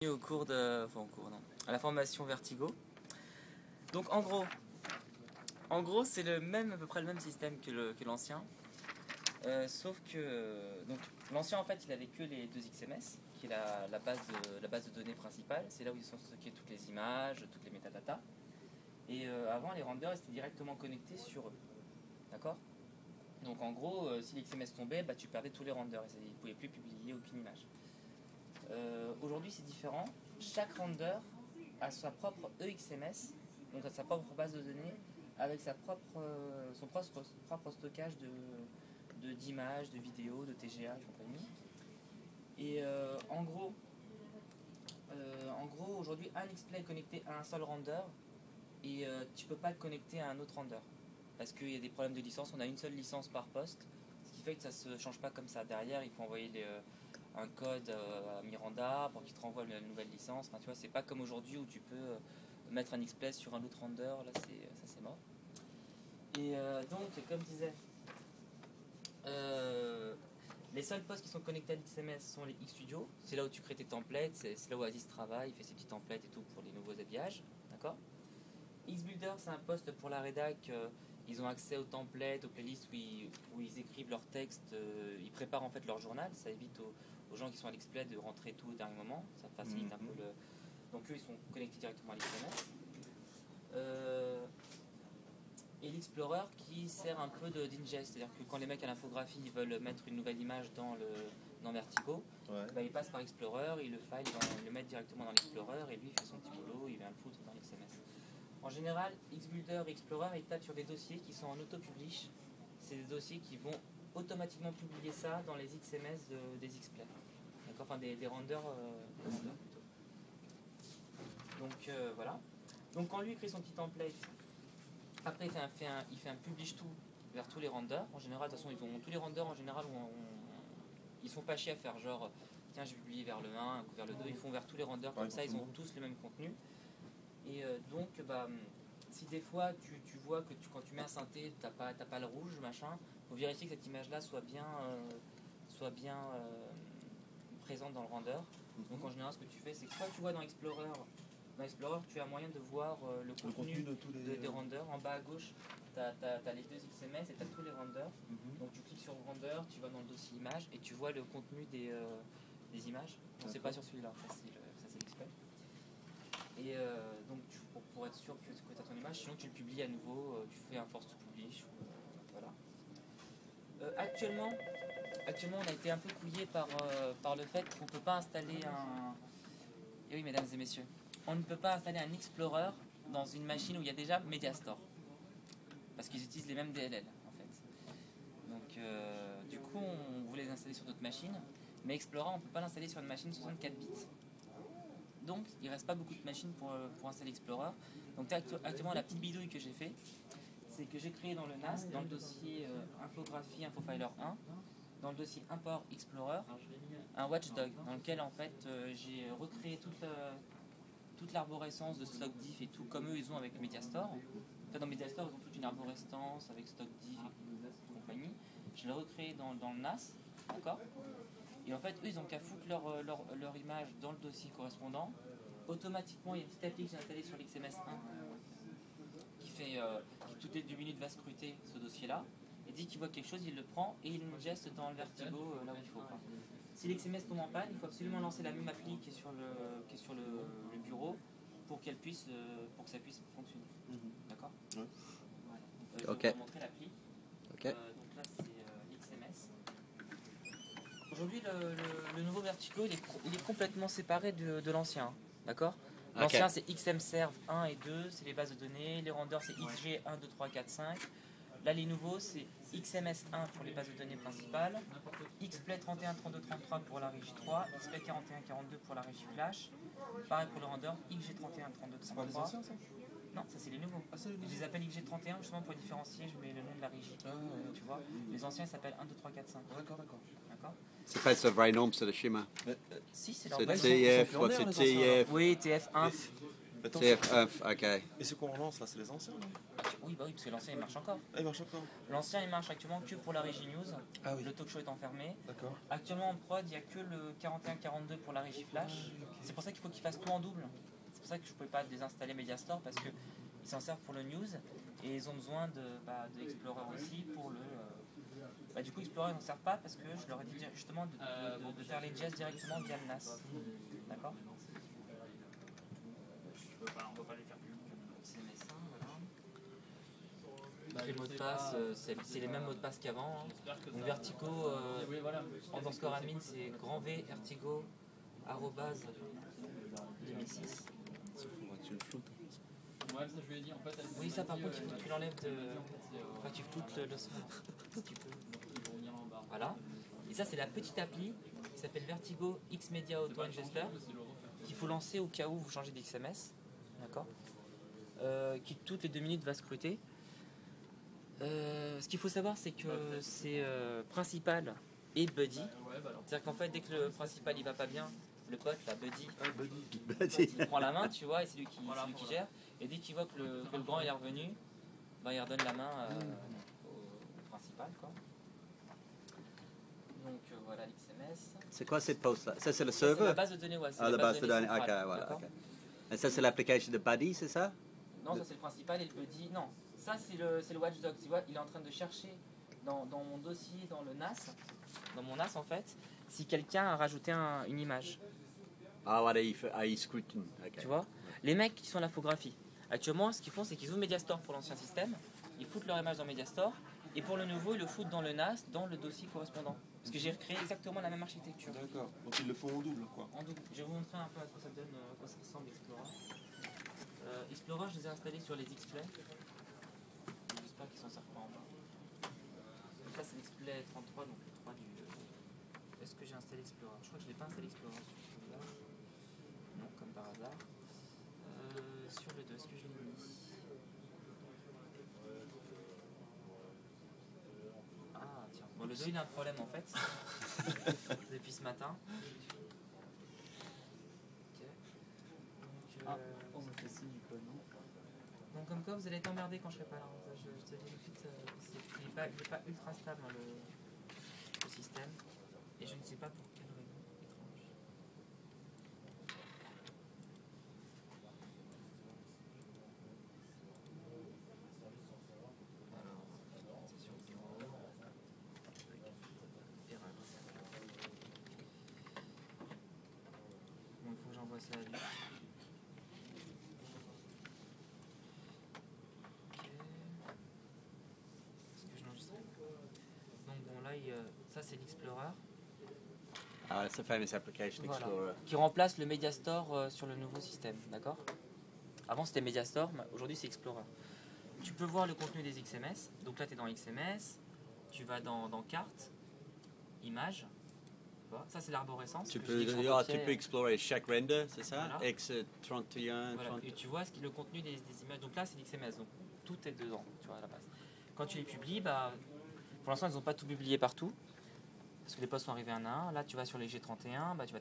Au cours de, enfin, au cours, non, à la formation Vertigo. Donc en gros c'est le même, à peu près le même système que l'ancien, sauf que donc l'ancien en fait il avait que les deux XMS, qui est la base de données principale. C'est là où ils sont stockés toutes les images, toutes les métadatas. Et avant les renders étaient directement connectés sur eux, d'accord. Donc en gros, si l'XMS tombait, bah, tu perdais tous les renders et ils ne pouvaient plus publier aucune image. Aujourd'hui c'est différent, chaque render a sa propre EXMS, donc a sa propre base de données, avec son propre stockage d'images, de vidéos, de TGA et compagnie. Et en gros aujourd'hui un XPlay est connecté à un seul render et tu peux pas le connecter à un autre render parce qu'il y a des problèmes de licence. On a une seule licence par poste, ce qui fait que ça se change pas comme ça. Derrière il faut envoyer un code à Miranda pour qu'il te renvoie la nouvelle licence. Enfin, tu vois, c'est pas comme aujourd'hui où tu peux mettre un XPlay sur un autre render. Là ça c'est mort. Et donc comme je disais, les seuls postes qui sont connectés à l'XMS sont les Xstudio. C'est là où tu crées tes templates, c'est là où Aziz travaille, il fait ses petits templates et tout pour les nouveaux habillages, d'accord. Xbuilder c'est un poste pour la rédac, ils ont accès aux templates, aux playlists où ils écrivent leurs textes, ils préparent en fait leur journal. Ça évite aux gens qui sont à l'XPlay de rentrer tout au dernier moment, ça facilite un peu le... Donc eux ils sont connectés directement à l'XMS. Et l'Explorer qui sert un peu d'ingest, c'est-à-dire que quand les mecs à l'infographie ils veulent mettre une nouvelle image dans Vertigo, ouais. Bah, ils passent par Explorer, ils le mettent directement dans l'Explorer et lui il fait son petit boulot, il vient le foutre dans l'XMS. En général, Xbuilder et Explorer ils tapent sur des dossiers qui sont en auto-publish, c'est des dossiers qui vont automatiquement publier ça dans les XMS des XPlay, d'accord, enfin des renders, plutôt. Donc voilà. Donc quand lui il crée son petit template, après il fait un publish tout vers tous les renders. En général, de toute façon, tous les renders en général ils se font pas chier à faire genre tiens j'ai publié vers le 1, vers le 2, ils font vers tous les renders, comme ça ils ont tous le même contenu. Et donc bah, si des fois tu vois que quand tu mets un synthé t'as pas le rouge machin, faut vérifier que cette image là soit bien présente dans le render. Donc en général ce que tu fais c'est que soit tu vois dans Explorer, tu as moyen de voir le contenu des renders. En bas à gauche, tu as les deux XMS et tu as tous les renders. Donc tu cliques sur le render, tu vas dans le dossier images et tu vois le contenu des images. Non, c'est pas sur celui-là, ça c'est l'XPlay. Et donc pour être sûr que tu as ton image, sinon tu le publies à nouveau, tu fais un force to publish. Voilà. Actuellement, on a été un peu couillé par le fait qu'on ne peut pas installer un... Et oui, mesdames et messieurs, on ne peut pas installer un Explorer dans une machine où il y a déjà Mediastore. Parce qu'ils utilisent les mêmes DLL, en fait. Donc, du coup, on voulait les installer sur d'autres machines, mais Explorer, on ne peut pas l'installer sur une machine 64 bits. Donc, il ne reste pas beaucoup de machines pour installer Explorer. Donc, actuellement, la petite bidouille que j'ai fait, c'est que j'ai créé dans le NAS, dans le dossier infographie, infofiler 1, dans le dossier import Explorer, un watchdog dans lequel en fait j'ai recréé toute l'arborescence de StockDiff et tout comme eux ils ont avec Mediastore. En fait dans Mediastore ils ont toute une arborescence avec StockDiff et compagnie. Je l'ai recréé dans le NAS, d'accord. Et en fait eux ils ont qu'à foutre leur image dans le dossier correspondant. Automatiquement il y a une petite appli que j'ai installée sur l'XMS 1 qui toutes les 2 minutes va scruter ce dossier là. Et dès qu'il voit quelque chose, il le prend et il ingeste dans le Vertigo là où il faut. Si l'XMS tombe en panne, il faut absolument lancer la même appli qui est sur le bureau pour que ça puisse fonctionner. D'accord. Ouais. Je vais vous montrer l'appli. Donc là c'est l'XMS. Aujourd'hui le nouveau Vertigo il est complètement séparé de l'ancien. D'accord. L'ancien c'est XMServe 1 et 2, c'est les bases de données. Les renders c'est XG 1, 2, 3, 4, 5. Là, les nouveaux, c'est XMS1 pour les bases de données principales, XPlay 31, 32, 33 pour la régie 3, XPlay 41, 42 pour la régie flash, pareil pour le render, XG31, 32, 33. C'est pas les anciens, ça ? Non, ça c'est les nouveaux. Je les appelle XG31 justement pour différencier, je mets le nom de la régie. Tu vois, les anciens ils s'appellent 1, 2, 3, 4, 5. D'accord. C'est pas le vrai nom, c'est le schéma. Si, c'est leur vrai nom. C'est TF, c'est TF. Oui, TF1. TF1, ok. Et ce qu'on relance là, c'est les anciens, non ? Oui, bah oui, parce que l'ancien il marche encore. Ah, il marche encore. L'ancien il marche actuellement que pour la régie news. Ah oui. Le talk show est enfermé. D'accord. Actuellement en prod, il n'y a que le 41-42 pour la régie flash. C'est pour ça qu'il faut qu'ils fassent tout en double. C'est pour ça que je ne pouvais pas désinstaller Mediastore parce qu'ils s'en servent pour le news et ils ont besoin de Explorer aussi pour le. Du coup, Explorer ils n'en servent pas parce que je leur ai dit justement de faire les jazz directement via le NAS. D'accord. On ne peut pas les faire plus long que CMS1, voilà. Les mots de passe, c'est les mêmes mots de passe qu'avant. Hein. Donc Vertigo, en score admin, c'est grand V, Vertigo, arrobase 2006. Oui, ça par contre, il faut que tu l'enlèves de. Enfin, tu fous le son. Si tu peux. Voilà. Et ça, c'est la petite appli qui s'appelle Vertigo X Media Auto Ingester qu'il faut lancer au cas où vous changez d'XMS. D'accord, qui toutes les 2 minutes va scruter. Ce qu'il faut savoir, c'est que c'est principal et buddy. C'est-à-dire qu'en fait, dès que le principal il va pas bien, le pote, la buddy, il prend la main, tu vois, et c'est lui qui gère. Et dès qu'il voit que le grand il est revenu, il redonne la main au principal, quoi. Donc voilà l'XMS. C'est quoi cette poste là? Ça c'est le C'est serveur? la base de données, ouais. Ah, la base de données, ok, centrale, voilà. d'accord. Okay. Et ça c'est l'application de Buddy, c'est ça? Non, ça c'est le principal et le buddy. Non, ça c'est le watchdog. Tu vois, il est en train de chercher dans mon dossier, dans le NAS, dans mon NAS en fait, si quelqu'un a rajouté une image. Ah, voilà, il scrutine. Okay. Tu vois, les mecs qui sont à l'infographie, actuellement, ce qu'ils font, c'est qu'ils ouvrent Mediastore pour l'ancien système, ils foutent leur image dans Mediastore, et pour le nouveau, ils le foutent dans le NAS, dans le dossier correspondant. Parce que j'ai recréé exactement la même architecture. D'accord, donc ils le font en double, quoi. En double. Je vais vous montrer un peu à quoi ça donne, à quoi ça ressemble Explorer. Explorer, je les ai installés sur les X-Play. J'espère qu'ils s'en servent pas en bas. Donc là, c'est l'X-Play 33, donc le 3 du. Est-ce que j'ai installé Explorer? Je crois que je n'ai pas installé Explorer sur celui-là. Non, comme par hasard. Sur le 2, est-ce que je l'ai mis? Ah, tiens. Bon, le 2, il a un problème en fait. Depuis ce matin. On me fait signe quoi, non? Donc comme quoi vous allez être emmerdé quand je serai pas là. Je te dis tout de suite, il n'est pas ultra stable hein, le système. Et je ne sais pas pour quelle raison étrange. Alors, c'est sur 0. Erreur. Bon, il faut que j'envoie ça à lui. Ça c'est l'Explorer. Ah, c'est famous application Voilà. Explorer. Qui remplace le Mediastore sur le nouveau système, d'accord? Avant c'était Mediastore, mais aujourd'hui c'est Explorer. Tu peux voir le contenu des XMS. Donc là tu es dans XMS, tu vas dans carte, images. Ça c'est l'arborescence. Tu peux explorer chaque render, c'est ça? Voilà. X31, voilà. 30. Et tu vois le contenu des images. Donc là c'est l'XMS, donc tout est dedans, tu vois à la base. Quand tu les publies, pour l'instant ils n'ont pas tout publié partout. Parce que les posts sont arrivés un à un. Là, tu vas sur les G31, tu vas taper